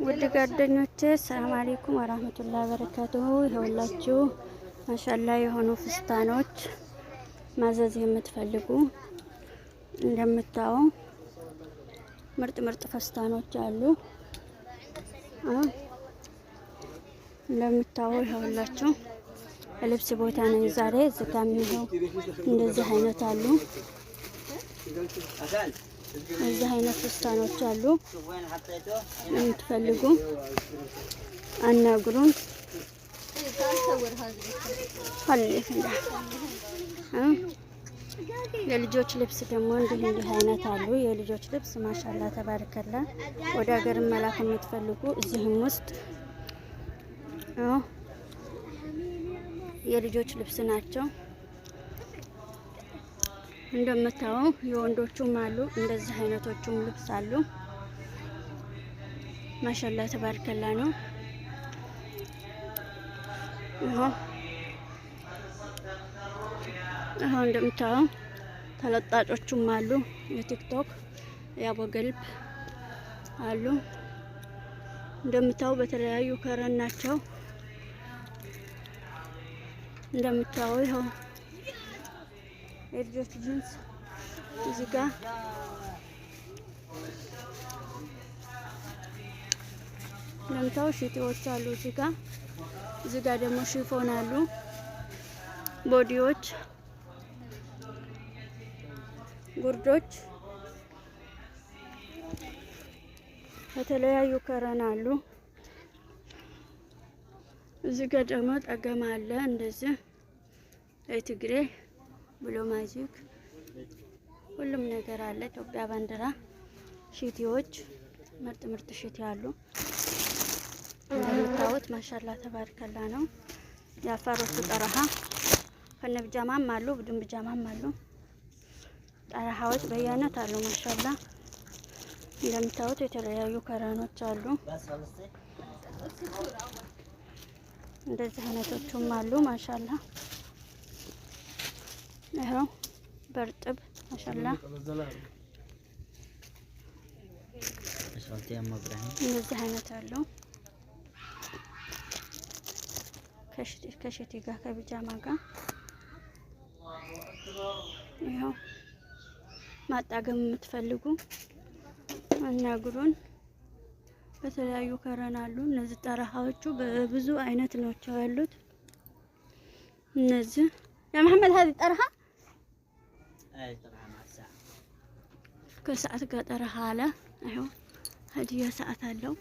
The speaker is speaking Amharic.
ውድ ጓደኞቼ ሰላም አለይኩም ወራህመቱላሂ ወበረካቱሁ። ይኸውላችሁ ማሻአላ የሆኑ ፍስታኖች ማዘዝ የምትፈልጉ እንደምታዩ ምርጥ ፍስታኖች አሉ። እንደምታዩ ይኸውላችሁ ልብስ ቦታ ነኝ ዛሬ። እዚጋም ይኸው እንደዚህ አይነት አሉ። እዚህ አይነት ፍስታኖች አሉ። የምትፈልጉ አናግሩን። የልጆች ልብስ ደግሞ እንዲህ አይነት አሉ። የልጆች ልብስ ማሻአላ ተባረከላ። ወደ ሀገር መላክ የምትፈልጉ እዚህም ውስጥ የልጆች ልብስ ናቸው። እንደምታዩ የወንዶቹም አሉ። እንደዚህ አይነቶቹም ልብስ አሉ። ማሻአላ ተባረከላ ነው። አሁን እንደምታዩ ተለጣጮቹም አሉ። የቲክቶክ ያቦገልብ አሉ። እንደምታዩ በተለያዩ ከረን ናቸው። እንደምታዩ ይኸው የልጆች ጂንስ እዚህ ጋር እንደምታዩ ሽቲዎች አሉ። እዚህ ጋር ደግሞ ሽፎን አሉ። ቦዲዎች፣ ጉርዶች የተለያዩ ከረን አሉ። እዚህ ጋር ደግሞ ጠገማ አለ። እንደዚህ የትግሬ ብሎ ማጂክ ሁሉም ነገር አለ። ኢትዮጵያ ባንዲራ ሽቲዎች ምርጥ ሽቲ አሉ። እንደምታዩት ማሻአላ ተባረከላ ነው። የአፋሮቹ ጠረሃ ከነ ብጃማም አሉ፣ ብድን ብጃማም አሉ። ጠረሃዎች በየአይነት አሉ። ማሻአላ እንደምታዩት የተለያዩ ከረኖች አሉ። እንደዚህ አይነቶቹም አሉ። ማሻአላ ይኸው በርጥብ ማሻአላ እንደዚህ አይነት አሉ። ከሽቲ ጋር ከቢጃማ ጋር ይኸው ማጣገም የምትፈልጉ አናግሩን። በተለያዩ ከረን አሉ። እነዚህ ጠረሃዎቹ በብዙ አይነት ናቸው ያሉት። እነዚህ ያ መሐመድ هذه ጠረሃ ከሰዓት ጋር ጠረሃ አለ። ይኸው ሀዲያ ሰዓት አለው።